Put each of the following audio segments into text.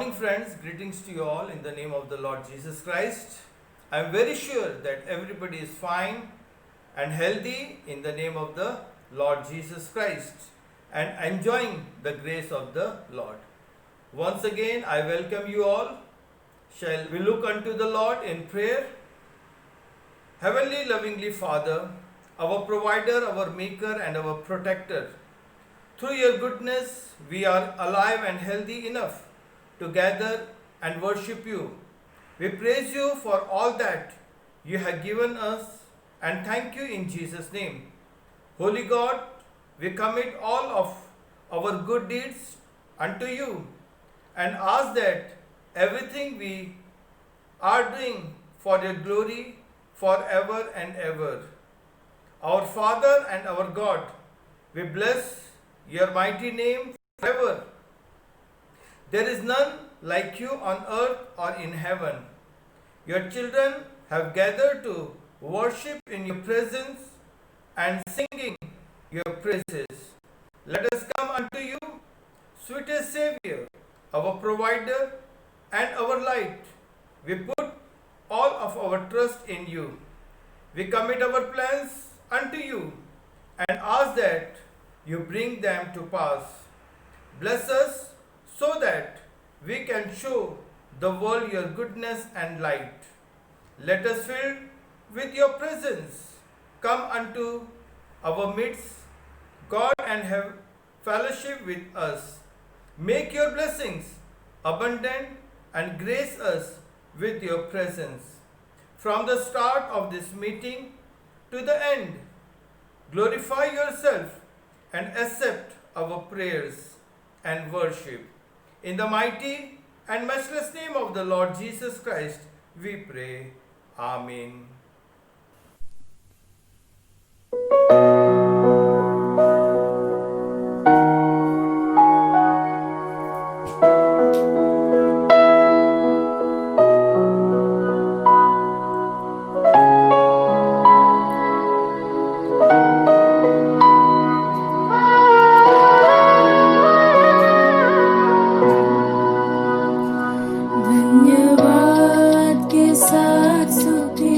morning, friends. Greetings to you all in the name of the Lord Jesus Christ. I am very sure that everybody is fine and healthy in the name of the Lord Jesus Christ and enjoying the grace of the Lord. Once again, I welcome you all. Shall we look unto the Lord in prayer? Heavenly, lovingly Father, our provider, our maker, and our protector, through your goodness, we are alive and healthy enough to gather and worship you. We praise you for all that you have given us and thank you in Jesus' name. Holy God, we commit all of our good deeds unto you and ask that everything we are doing for your glory forever and ever. Our Father and our God, we bless your mighty name forever. There is none like you on earth or in heaven. Your children have gathered to worship in your presence and singing your praises. Let us come unto you, sweetest Savior, our provider and our light. We put all of our trust in you. We commit our plans unto you and ask that you bring them to pass. Bless us so that we can show the world your goodness and light. Let us fill with your presence. Come unto our midst, God, and have fellowship with us. Make your blessings abundant and grace us with your presence. From the start of this meeting to the end, glorify yourself and accept our prayers and worship. In the mighty and matchless name of the Lord Jesus Christ, we pray. Amen. धन्यवाद के साथ स्तुति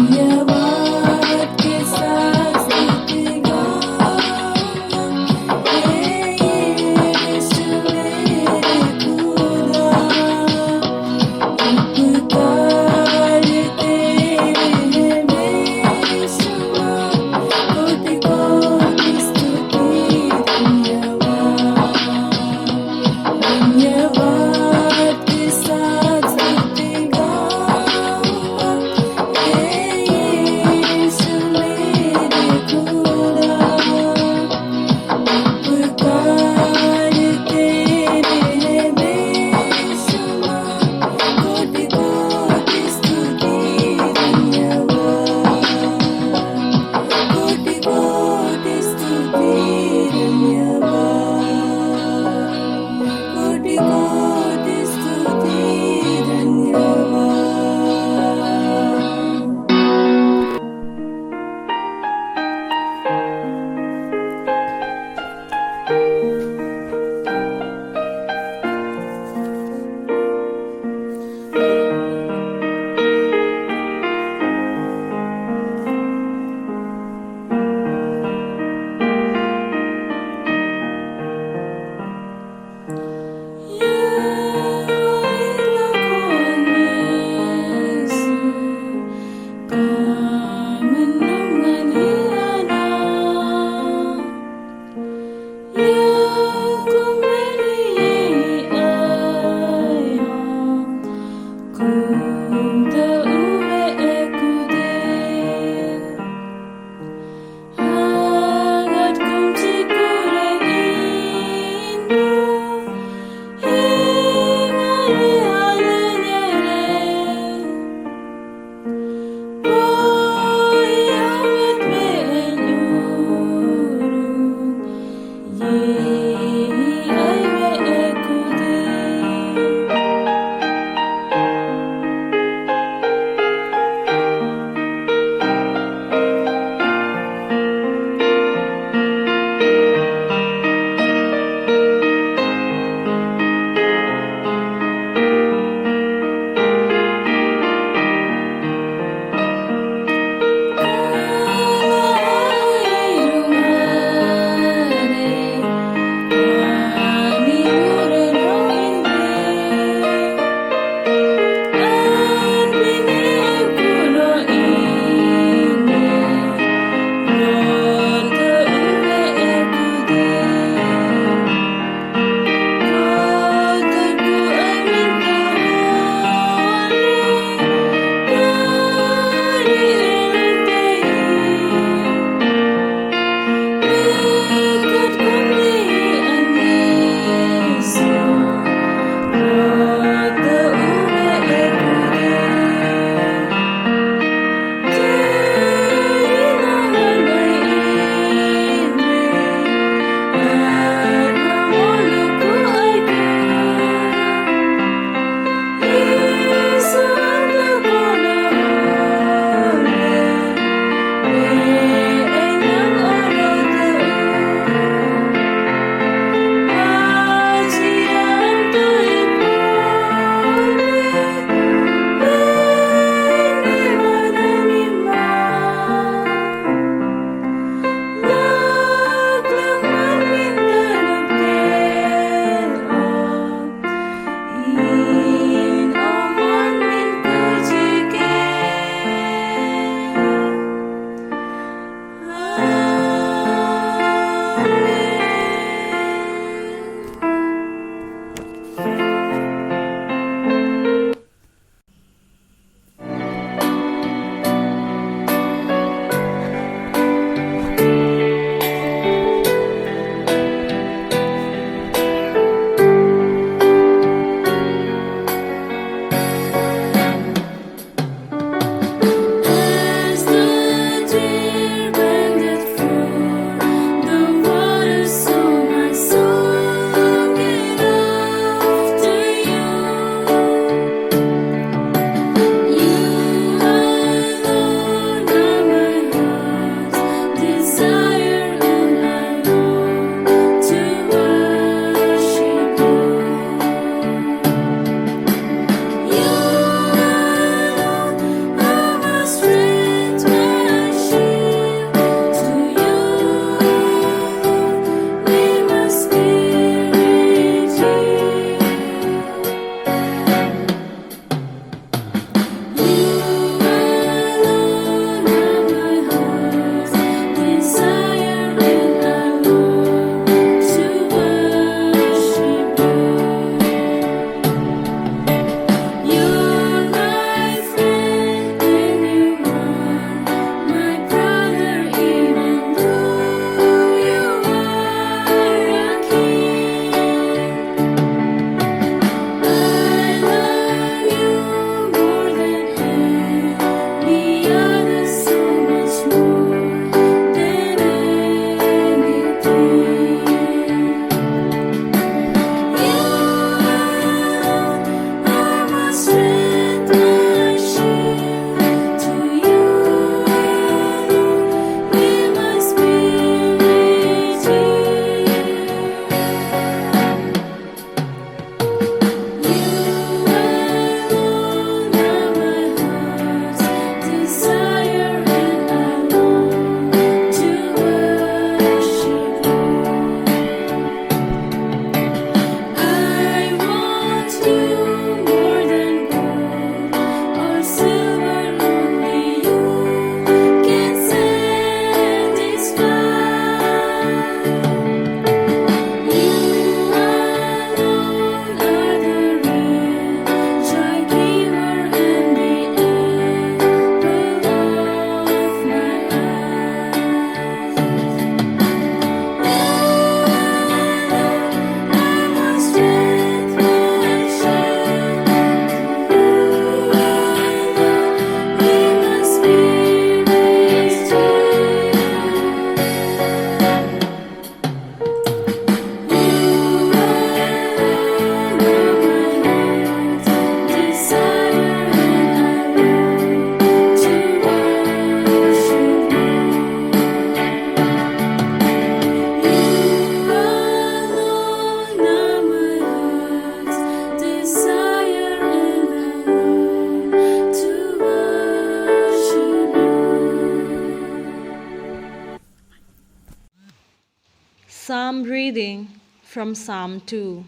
धन्यवाद के साथ स्तुति गाऊंगा, हे यीशु मेरे खुदा। उपकार तेरे हैं बेशुमार, कोटि कोटि स्तुति धन्यवाद। धन्यवाद के साथ स्तुति गाऊंगा, हे Psalm reading from Psalm 2.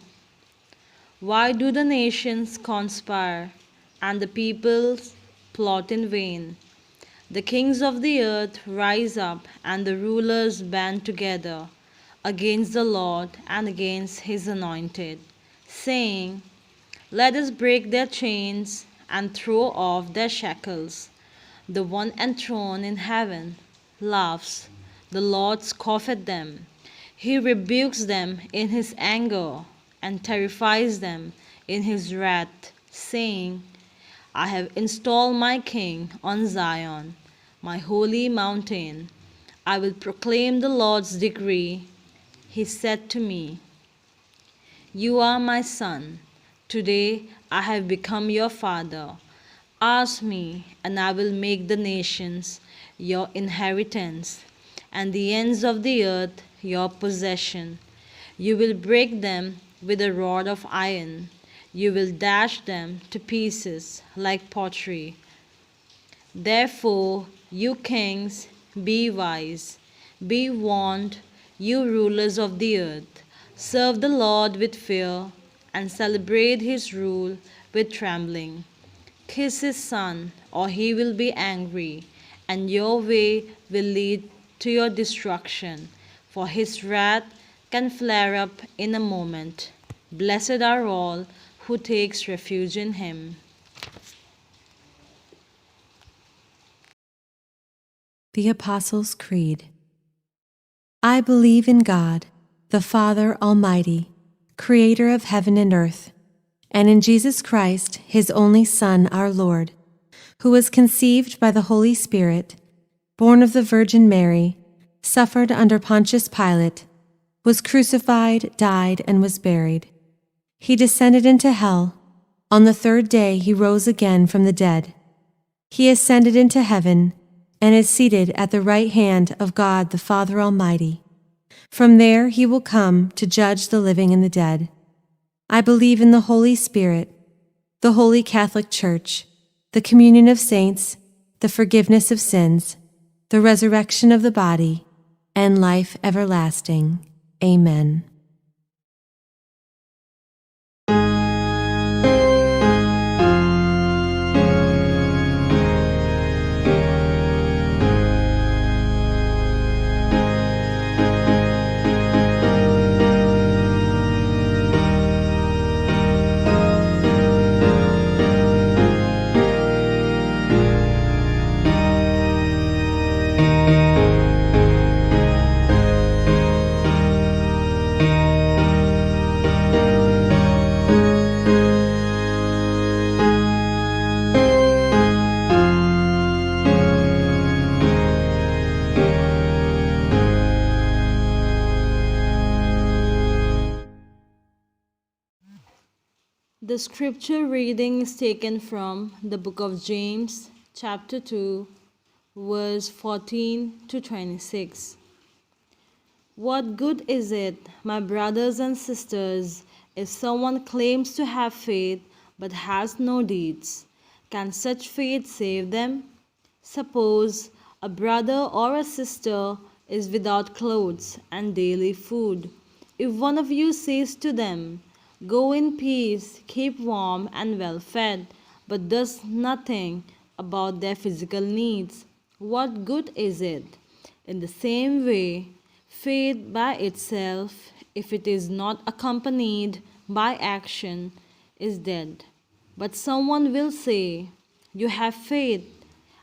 Why do the nations conspire and the peoples plot in vain? The kings of the earth rise up and the rulers band together against the Lord and against his anointed, saying, "Let us break their chains and throw off their shackles." The one enthroned in heaven laughs. The Lord scoffs at them. He rebukes them in his anger and terrifies them in his wrath, saying, "I have installed my king on Zion, my holy mountain. I will proclaim the Lord's decree. He said to me, 'You are my son. Today I have become your father. Ask me, and I will make the nations your inheritance, and the ends of the earth your possession. You will break them with a rod of iron. You will dash them to pieces like pottery.' Therefore, you kings, be wise. Be warned, you rulers of the earth. Serve the Lord with fear and celebrate his rule with trembling. Kiss his son, or he will be angry, and your way will lead to your destruction, for his wrath can flare up in a moment. Blessed are all who takes refuge in him." The Apostles' Creed. I believe in God, the Father Almighty, creator of heaven and earth, and in Jesus Christ, his only Son, our Lord, who was conceived by the Holy Spirit, born of the Virgin Mary, suffered under Pontius Pilate, was crucified, died, and was buried. He descended into hell. On the third day he rose again from the dead. He ascended into heaven and is seated at the right hand of God the Father Almighty. From there he will come to judge the living and the dead. I believe in the Holy Spirit, the Holy Catholic Church, the communion of saints, the forgiveness of sins, the resurrection of the body, and life everlasting. Amen. The scripture reading is taken from the book of James, chapter 2, verse 14 to 26. What good is it, my brothers and sisters, if someone claims to have faith but has no deeds? Can such faith save them? Suppose a brother or a sister is without clothes and daily food. If one of you says to them, "Go in peace, keep warm and well fed," but does nothing about their physical needs, what good is it? In the same way, faith by itself, if it is not accompanied by action, is dead. But someone will say, "You have faith,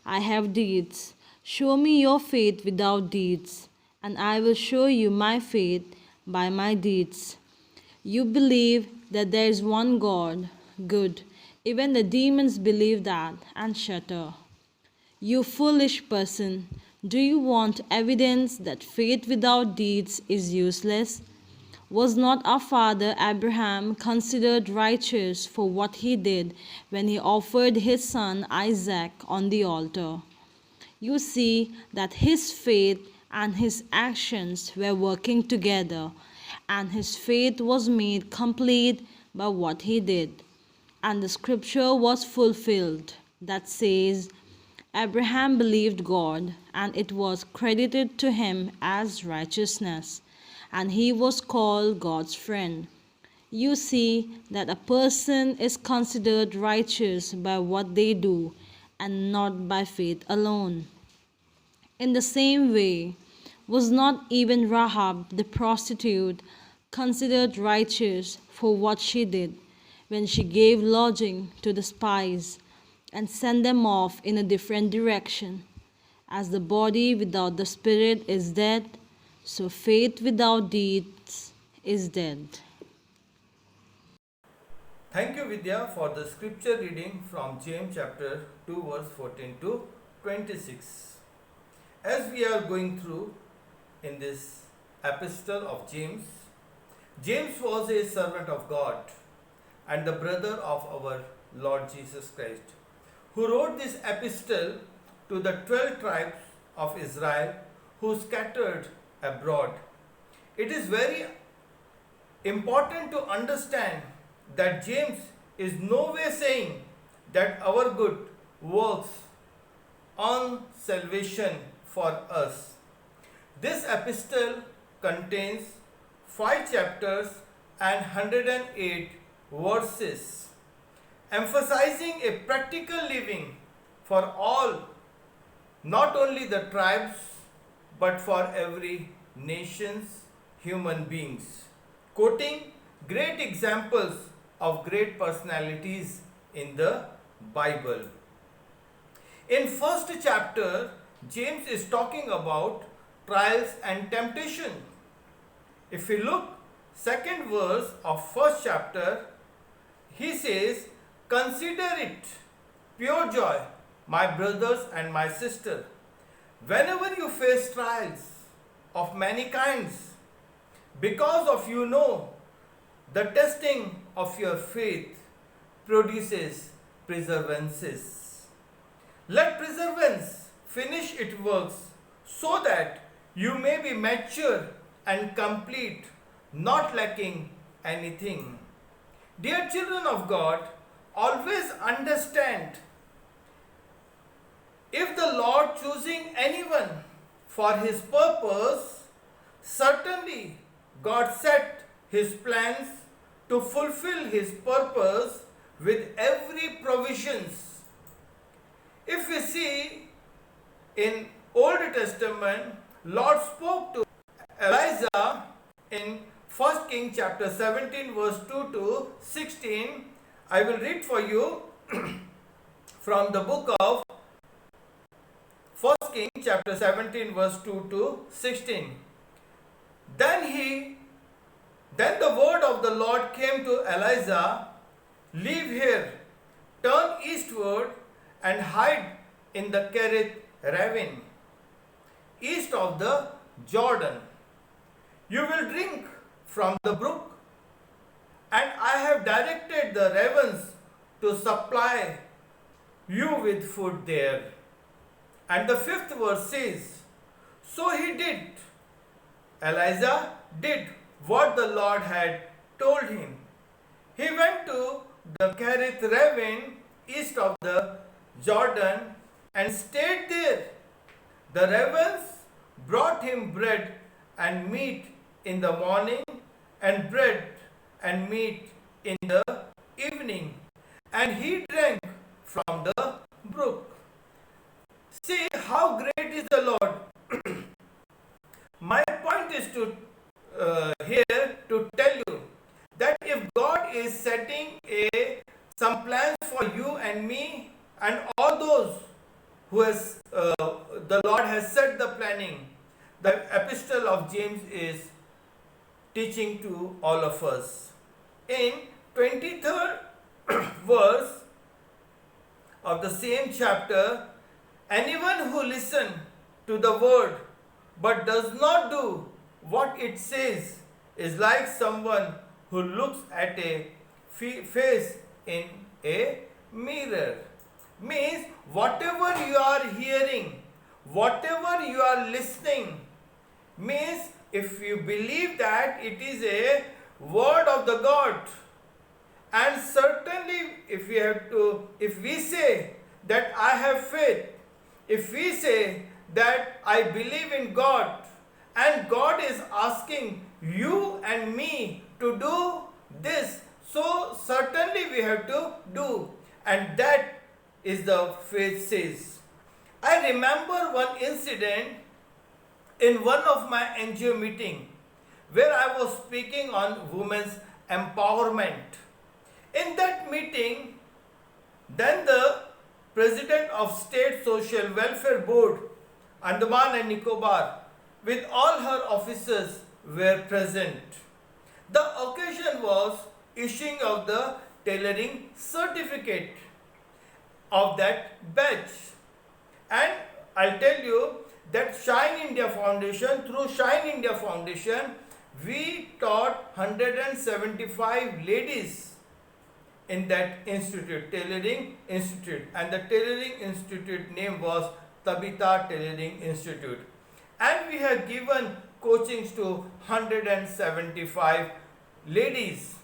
I have deeds. Show me your faith without deeds, and I will show you my faith by my deeds." You believe that there is one God. Good. Even the demons believe that and shudder. You foolish person, do you want evidence that faith without deeds is useless? Was not our father Abraham considered righteous for what he did when he offered his son Isaac on the altar? You see that his faith and his actions were working together, and his faith was made complete by what he did. And the scripture was fulfilled that says, "Abraham believed God, and it was credited to him as righteousness." and he was called God's friend. You see that a person is considered righteous by what they do and not by faith alone. In the same way, was not even Rahab the prostitute considered righteous for what she did when she gave lodging to the spies and sent them off in a different direction? As the body without the spirit is dead, so faith without deeds is dead. Thank you, Vidya, for the scripture reading from James chapter 2, verse 14 to 26. As we are going through in this epistle of James, James was a servant of God and the brother of our Lord Jesus Christ, who wrote this epistle to the 12 tribes of Israel who scattered abroad. It is very important to understand that James is no way saying that our good works on salvation for us. This epistle contains 5 chapters and 108 verses, emphasizing a practical living for all, not only the tribes, but for every nation's human beings, quoting great examples of great personalities in the Bible. In first chapter, James is talking about trials and temptation. If we look second verse of first chapter, he says, "Consider it pure joy, my brothers and my sister, whenever you face trials of many kinds, because of you know the testing of your faith produces perseverance. Let perseverance finish its works, so that you may be mature and complete, not lacking anything." Dear children of God, always understand, if the Lord choosing anyone for his purpose, certainly God set his plans to fulfill his purpose with every provisions. If we see in Old Testament, Lord spoke to Elijah in 1 King chapter 17 verse 2 to 16. I will read for you from the book of 1 King chapter 17 verse 2 to 16. Then the word of the Lord came to Elijah, "Leave here, turn eastward and hide in the Kerith ravine, east of the Jordan. You will drink from the brook, and I have directed the ravens to supply you with food there." And the 5th verse says, "So he did." Elijah did what the Lord had told him. He went to the Kerith ravine east of the Jordan and stayed there. The ravens brought him bread and meat in the morning, and bread and meat in the evening, and he drank from the brook. See how great is the Lord. My point is to here to tell you that if God is setting some plans for you and me and all those who has the Lord has set the planning, the epistle of James is teaching to all of us. In 23rd verse of the same chapter, anyone who listens to the word but does not do what it says is like someone who looks at a face in a mirror. Means whatever you are hearing, whatever you are listening, means if you believe that it is a word of the God, and certainly if we say that I have faith, if we say that I believe in God, and God is asking you and me to do this. So certainly we have to do. And that is the faith says. I remember one incident in one of my NGO meeting where I was speaking on women's empowerment. In that meeting, then the President of State Social Welfare Board, Andaman and Nicobar, with all her officers were present. The occasion was issuing of the tailoring certificate of that batch. And I'll tell you that Shine India Foundation, through Shine India Foundation, we taught 175 ladies in that institute, Tailoring Institute, and the Tailoring Institute name was Tabitha Tailoring Institute. And we have given coachings to 175 ladies,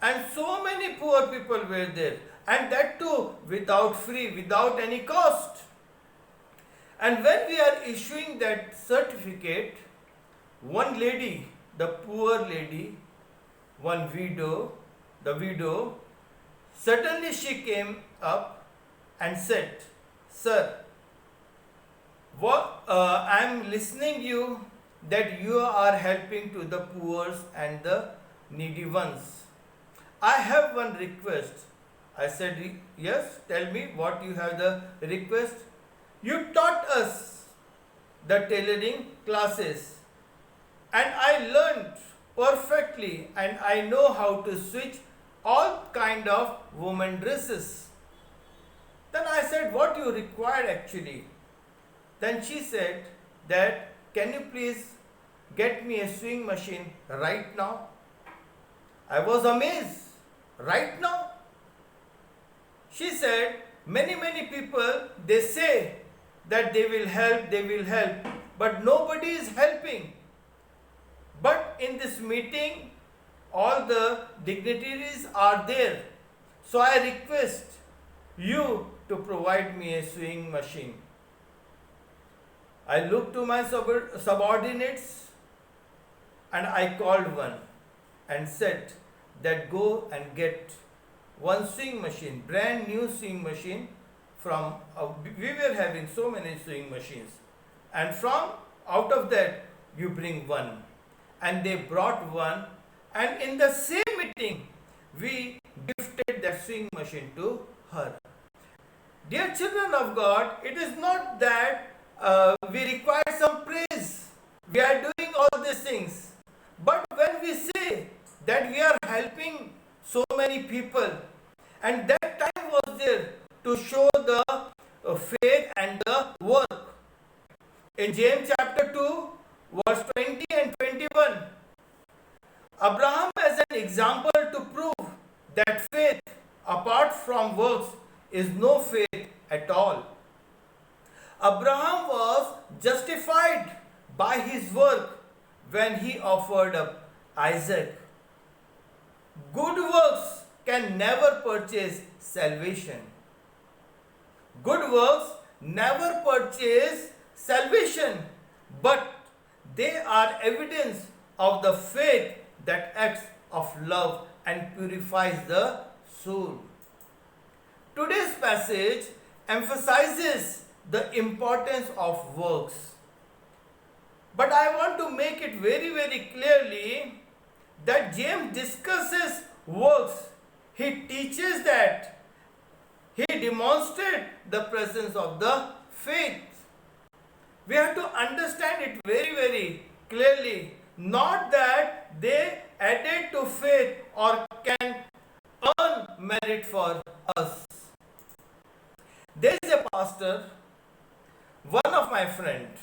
and so many poor people were there, and that too without free, without any cost. And when we are issuing that certificate, one lady, the poor lady, one widow, the widow, suddenly she came up and said, "Sir, I am listening you that you are helping to the poor and the needy ones. I have one request." I said, "Yes, tell me what you have the request." "You taught us the tailoring classes and I learned perfectly and I know how to switch all kind of women dresses." Then I said, "What you require actually?" Then she said that, "Can you please get me a sewing machine right now?" I was amazed. Right now? She said, many people, they say that they will help, but nobody is helping. But in this meeting, all the dignitaries are there. So I request you to provide me a sewing machine. I looked to my subordinates and I called one and said that go and get one sewing machine, brand new sewing machine from, we were having so many sewing machines, and from out of that you bring one. And they brought one, and in the same meeting we gifted that sewing machine to her. Dear children of God, it is not that we require some praise. We are doing all these things. But when we say that we are helping so many people, and that time was there to show the faith and the work. In James chapter 2, verse 20 and 21, Abraham as an example to prove that faith apart from works is no faith at all. Abraham was justified by his work when he offered up Isaac. Good works can never purchase salvation. Good works never purchase salvation, but they are evidence of the faith that acts of love and purifies the soul. Today's passage emphasizes the importance of works. But I want to make it very clearly that James discusses works. He teaches that. He demonstrates the presence of the faith. We have to understand it very clearly. Not that they added to faith or can earn merit for us. There is a pastor, one of my friends,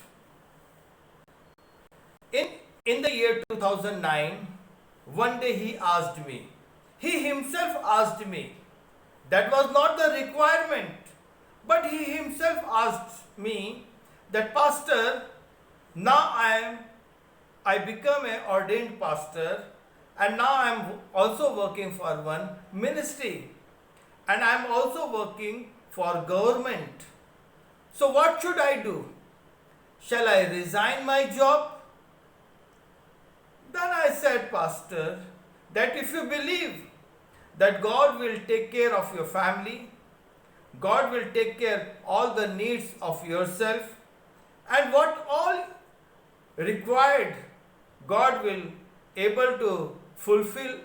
in the year 2009, one day he asked me, he himself asked me, that was not the requirement, but he himself asked me that, "Pastor, now I become an ordained pastor, and now I am also working for one ministry, and I am also working for government. So what should I do? Shall I resign my job?" Then I said, Pastor, that if you believe that God will take care of your family, God will take care all the needs of yourself, and what all required, God will able to fulfill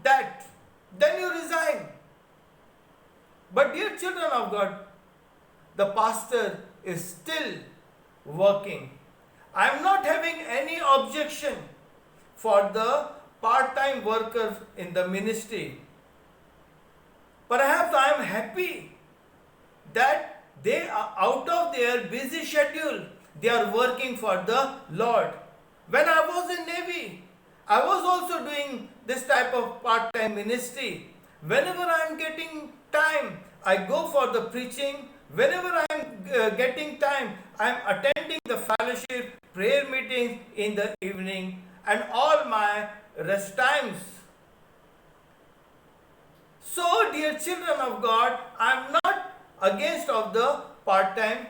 that, then you resign. But dear children of God, the pastor is still working. I am not having any objection for the part-time worker in the ministry. Perhaps I am happy that they are out of their busy schedule. They are working for the Lord. When I was in Navy, I was also doing this type of part-time ministry. Whenever I am getting time, I go for the preaching. Whenever I am getting time, I am attending the fellowship, prayer meetings in the evening, and all my rest times. So, dear children of God, I am not against of the part-time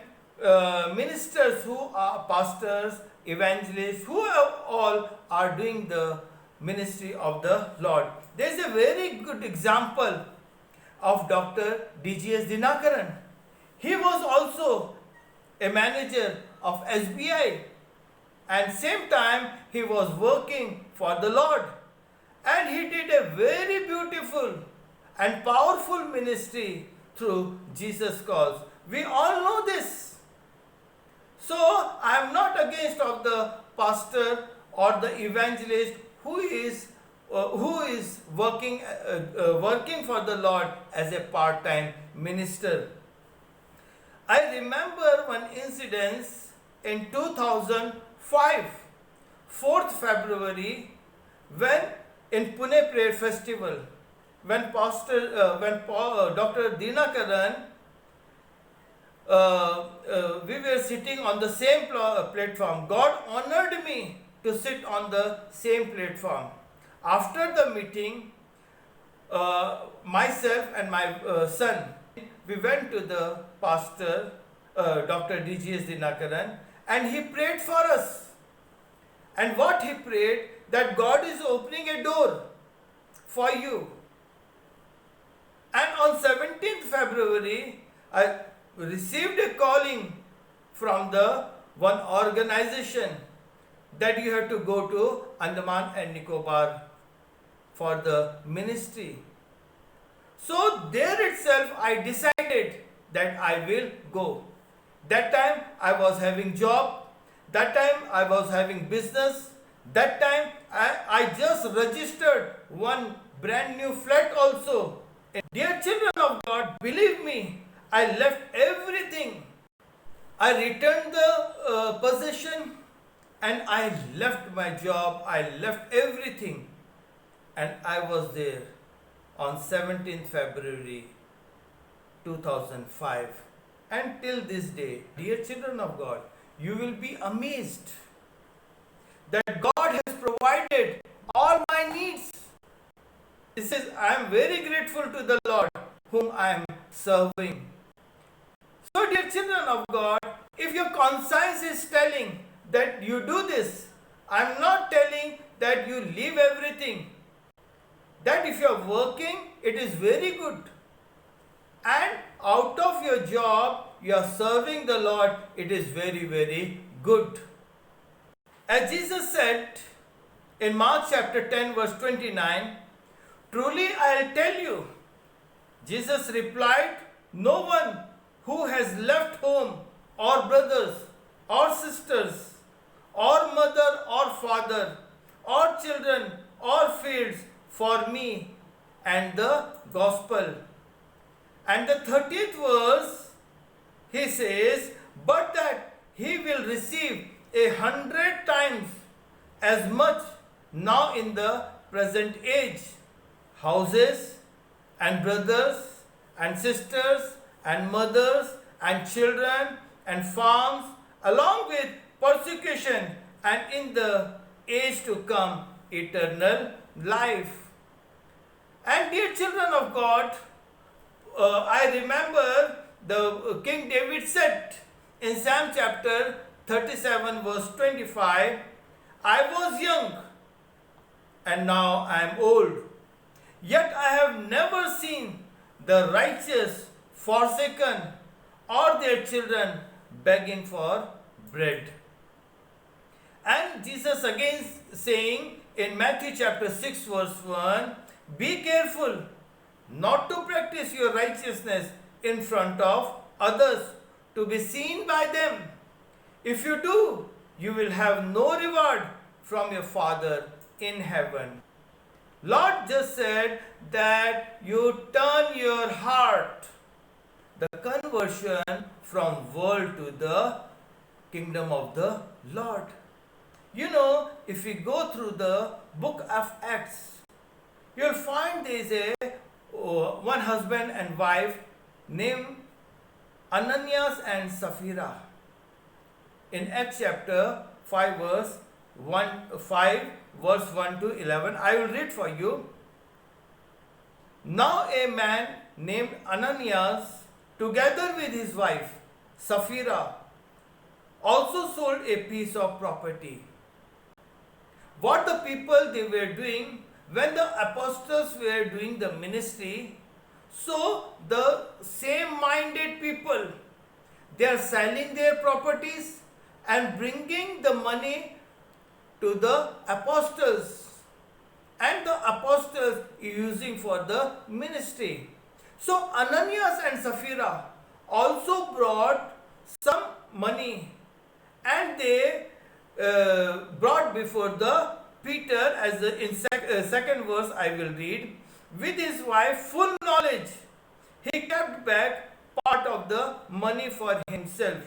ministers who are pastors, evangelists, who all are doing the ministry of the Lord. There is a very good example of Dr. D.G.S. Dinakaran. He was also a manager of SBI, and same time he was working for the Lord, and he did a very beautiful and powerful ministry through Jesus Cause. We all know this. So I am not against of the pastor or the evangelist who is working for the Lord as a part-time minister. I remember one incident in 2005, 4th February, when in Pune Prayer Festival, when Dr. Dinakaran, we were sitting on the same platform. God honored me to sit on the same platform. After the meeting, myself and my son, we went to the pastor, Dr. D.G.S. Dinakaran, and he prayed for us. And what he prayed, that God is opening a door for you. And on 17th February, I received a calling from the one organization that you have to go to Andaman and Nicobar for the ministry. So there itself I decided that I will go. That time I was having job, that time I was having business, that time I just registered one brand new flat also. Dear children of God, believe me, I left everything. I returned the possession and I left my job, I left everything, and I was there on 17th February 2005. And till this day, dear children of God, you will be amazed that God has provided all my needs. This is, I am very grateful to the Lord whom I am serving. So dear children of God, if your conscience is telling that you do this, I am not telling that you leave everything. That if you are working, it is very good. And out of your job, you are serving the Lord, it is very, very good. As Jesus said in Mark chapter 10 verse 29, truly I tell you, Jesus replied, no one who has left home or brothers or sisters or mother or father or children or fields for me and the gospel. And the 30th verse, he says, but that he will receive 100 times as much now in the present age, houses and brothers and sisters and mothers and children and farms, along with persecution, and in the age to come, eternal life. And dear children of God, I remember the King David said in Psalm chapter 37 verse 25, I was young and now I am old. Yet I have never seen the righteous forsaken or their children begging for bread. And Jesus again saying in Matthew chapter 6 verse 1, be careful not to practice your righteousness in front of others to be seen by them. If you do, you will have no reward from your Father in heaven. Lord just said that you turn your heart, the conversion from world to the kingdom of the Lord. You know, if we go through the book of Acts, you'll find there is one husband and wife named Ananias and Sapphira. In Acts chapter 5 verse 1 to 11, I will read for you. Now a man named Ananias, together with his wife Sapphira, also sold a piece of property. What the people they were doing when the apostles were doing the ministry, so the same-minded people, they are selling their properties and bringing the money to the apostles, and the apostles using for the ministry. So Ananias and Sapphira also brought some money, and they brought before the Peter, as in second verse I will read, with his wife full knowledge, he kept back part of the money for himself,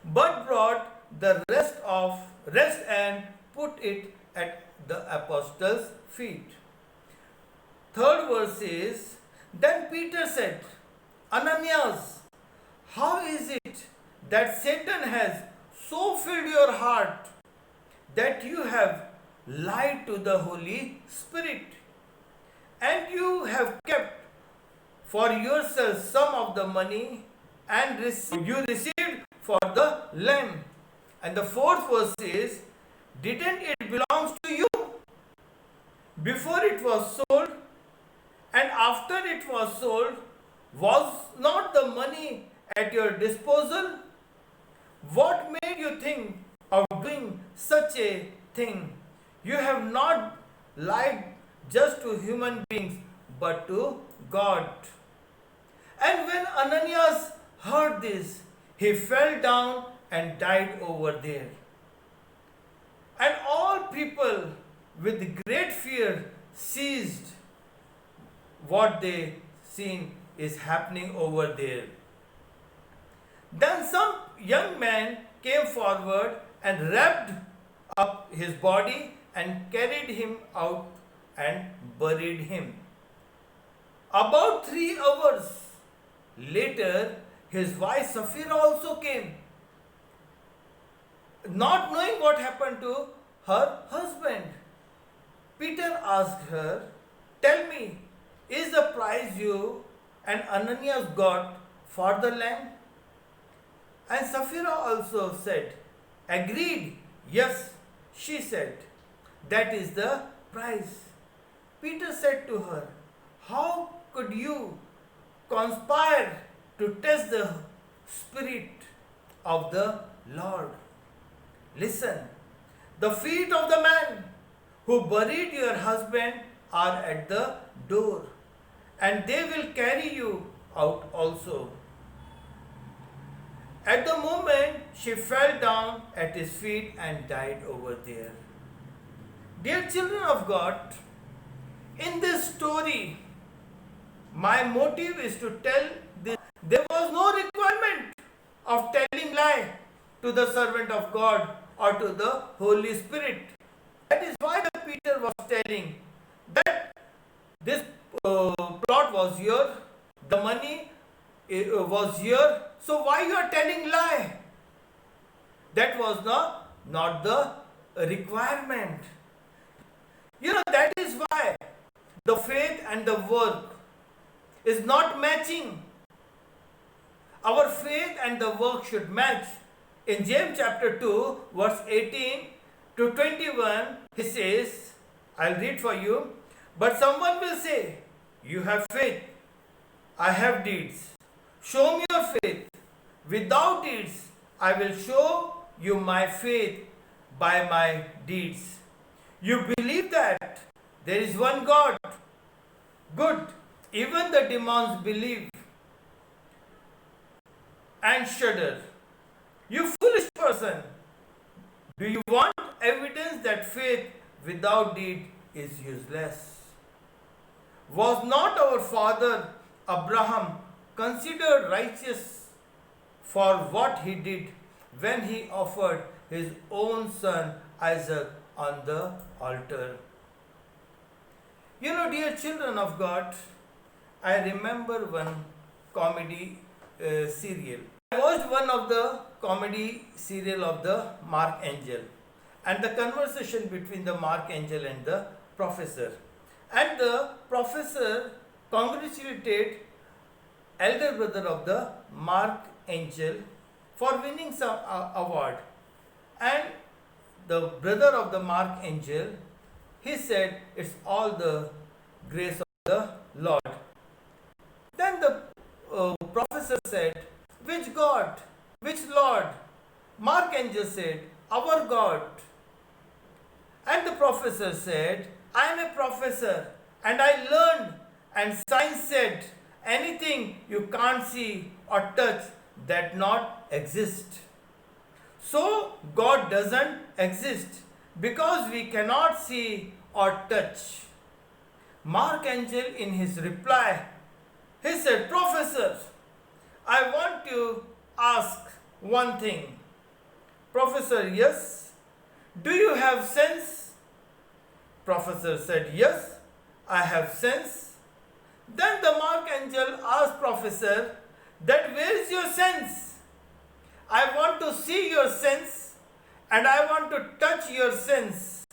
but brought the rest and put it at the apostles' feet. Third verse is, then Peter said, Ananias, how is it that Satan has so filled your heart that you have lied to the Holy Spirit, and you have kept for yourself some of the money and you received for the lamb? And the fourth verse is, didn't it belong to you before it was sold, and after it was sold, was not the money at your disposal? What made you think of doing such a thing? You have not lied just to human beings, but to God. And when Ananias heard this, he fell down and died over there. And all people with great fear seized what they seen is happening over there. Then some young man came forward and wrapped up his body and carried him out and buried him. About 3 hours later, his wife Sapphira also came, not knowing what happened to her husband. Peter asked her, tell me, is the price you and Ananias got for the land? And Sapphira also said, agreed, yes, she said, that is the price. Peter said to her, how could you conspire to test the Spirit of the Lord? Listen, the feet of the man who buried your husband are at the door, and they will carry you out also. At the moment, she fell down at his feet and died over there. Dear children of God, in this story, my motive is to tell this. There was no requirement of telling lie to the servant of God or to the Holy Spirit. That is why the Peter was telling that this plot was your, the money was your, so why you are telling lie? That was not the requirement. You know, that is why the faith and the work is not matching. Our faith and the work should match. In James chapter 2 verse 18 to 21, he says, I'll read for you. But someone will say, you have faith, I have deeds. Show me your faith. Without deeds, I will show you my faith by my deeds. You believe that there is one God. Good. Even the demons believe and shudder. You foolish person. Do you want evidence that faith without deed is useless? Was not our father Abraham considered righteous for what he did when he offered his own son Isaac on the altar? You know, dear children of God, I remember one comedy serial. I watched one of the comedy serial of the Mark Angel and the conversation between the Mark Angel and the professor. And the professor congratulated elder brother of the Mark Angel for winning some award. And the brother of the Mark Angel, he said, it's all the grace of the Lord. Then the professor said, which God? Which Lord? Mark Angel said, our God. And the professor said, I am a professor and I learned, and science said anything you can't see or touch that not exist. So God doesn't exist because we cannot see or touch. Mark Angel in his reply, he said, Professor, I want to ask one thing. Professor, yes. Do you have sense? Professor said, yes, I have sense. Then the Mark Angel asked Professor, that where is your sense? I want to see your sense and I want to touch your sense.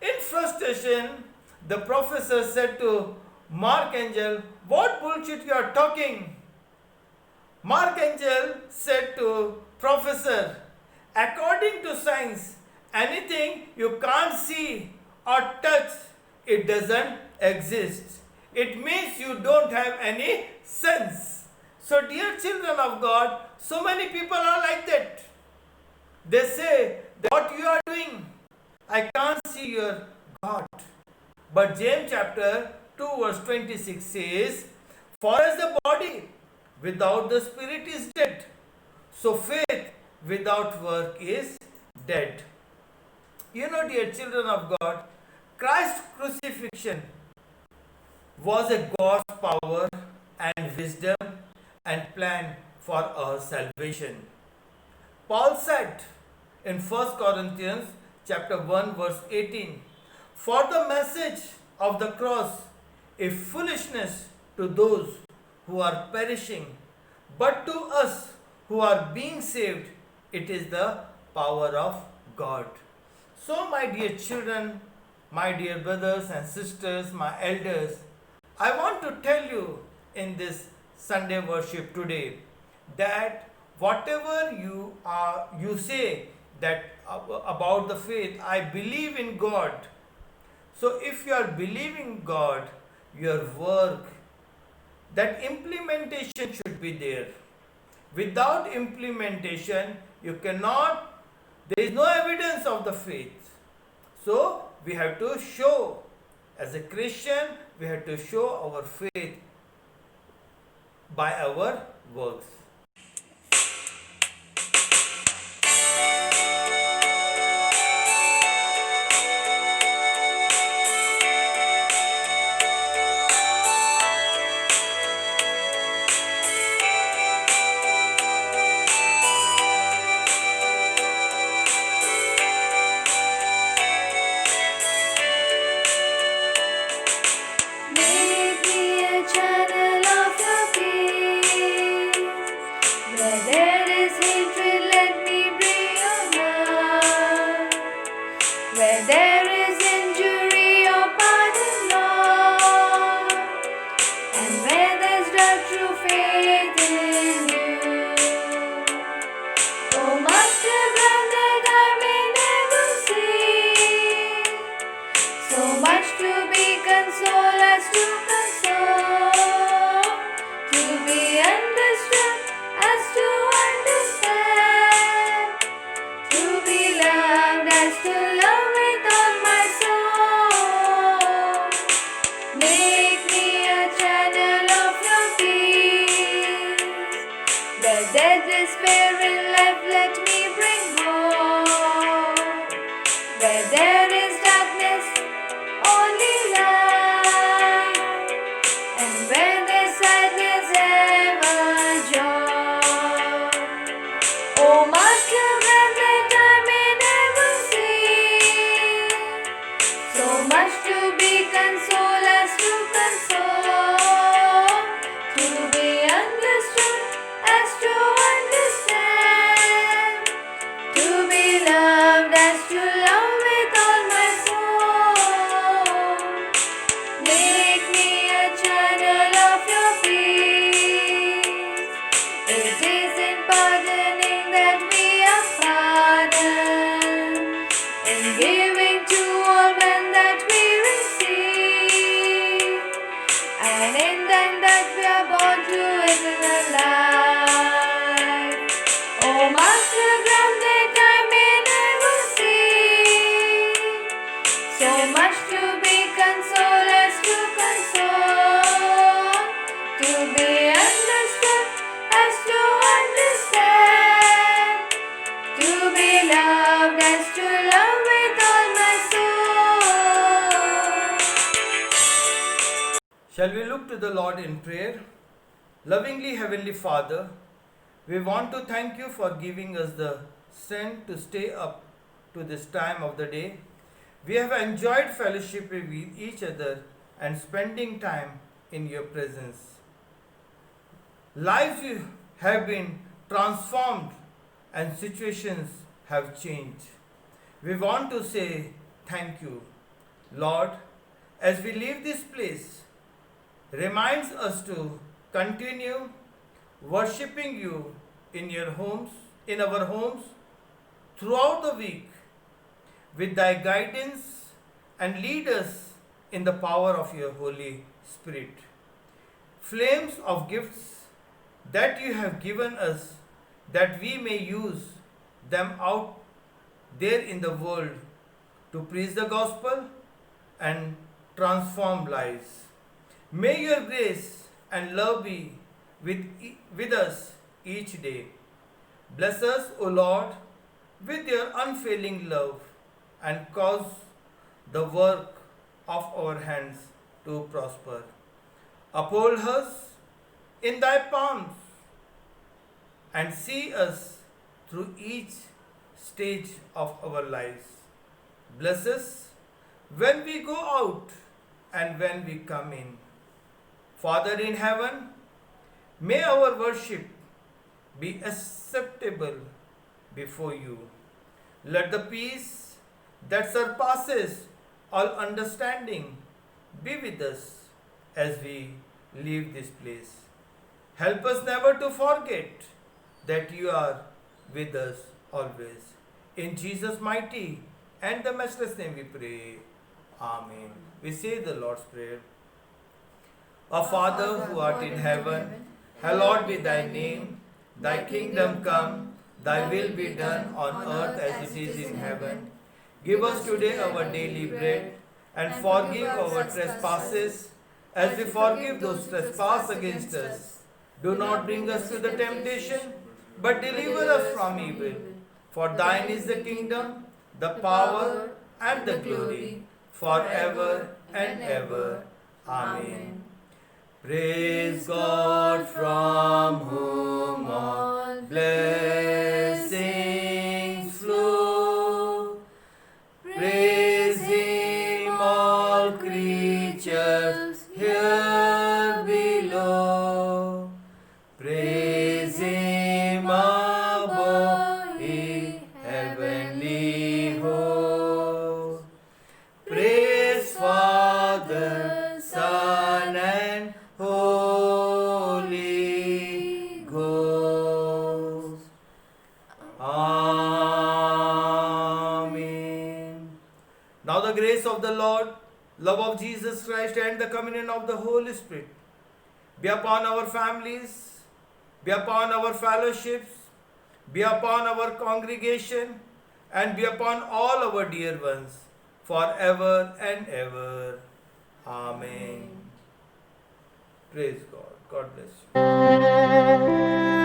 In frustration, the professor said to Mark Angel, what bullshit you are talking? Mark Angel said to Professor, according to science, anything you can't see or touch, it doesn't exist. It means you don't have any sense. So dear children of God, so many people are like that. They say that what you are doing, I can't see your God. But James chapter 2 verse 26 says, for as the body without the spirit is dead, so faith without work is dead. You know, dear children of God, Christ's crucifixion was a God's power and wisdom and plan for our salvation. Paul said in 1 Corinthians chapter 1 verse 18, for the message of the cross is foolishness to those who are perishing, but to us who are being saved, it is the power of God. So my dear children, my dear brothers and sisters, my elders, I want to tell you in this Sunday worship today that whatever you say that about the faith, I believe in God. So if you are believing God, your work, that implementation should be there. Without implementation, you cannot, there is no evidence of the faith. So we have to show, as a Christian, we have to show our faith by our works. Make me a channel of your peace. that's to love with all my soul. Make me a channel of your peace. The dead despair in life, let me bring hope. Where there is darkness, only light. And where there's sadness, ever joy. Oh, Master, grant that I may never see so much to be consoled as to console, to be understood as to understand, to be loved as to love with all my soul. Make me a channel of your peace. It is in pardoning that we are pardoned, in giving to all men that we receive, and in them that we are born to eternal life. Oh, Master, grant that I may never see so much to be consoled as to console, to be understood as to understand, to be loved as to love with all my soul. Shall we look to the Lord in prayer? Lovingly Heavenly Father, we want to thank you for giving us the strength to stay up to this time of the day. We have enjoyed fellowship with each other and spending time in your presence. Lives have been transformed and situations have changed. We want to say thank you. Lord, as we leave this place, reminds us to continue worshipping you in your homes, in our homes, throughout the week, with thy guidance, and lead us in the power of your Holy Spirit. Flames of gifts that you have given us, that we may use them out there in the world to preach the gospel and transform lives. May your grace and love be with us each day. Bless us, O Lord, with your unfailing love, and cause the work of our hands to prosper. Uphold us in thy palms and see us through each stage of our lives. Bless us when we go out and when we come in. Father in heaven, may our worship be acceptable before you. Let the peace that surpasses all understanding be with us as we leave this place. Help us never to forget that you are with us always. In Jesus' mighty and the matchless name we pray. Amen. We say the Lord's Prayer. Our Father who art in heaven, hallowed be thy name. Thy kingdom come, thy will be done on earth as it is in heaven. Give us today our daily bread, and forgive our trespasses as we forgive those trespass against us. Do not bring us to the temptation, but deliver us from evil. For thine is the kingdom, the power, and the glory, forever and ever. Amen. Praise God from whom all blessings flow. Praise Him, all creatures here below. Praise Him above, ye heavenly hosts. Praise Father, Son, and Holy Ghost. Amen. Now the grace of the Lord, love of Jesus Christ, and the communion of the Holy Spirit be upon our families, be upon our fellowships, be upon our congregation, and be upon all our dear ones forever and ever. Amen. Praise God. God bless you.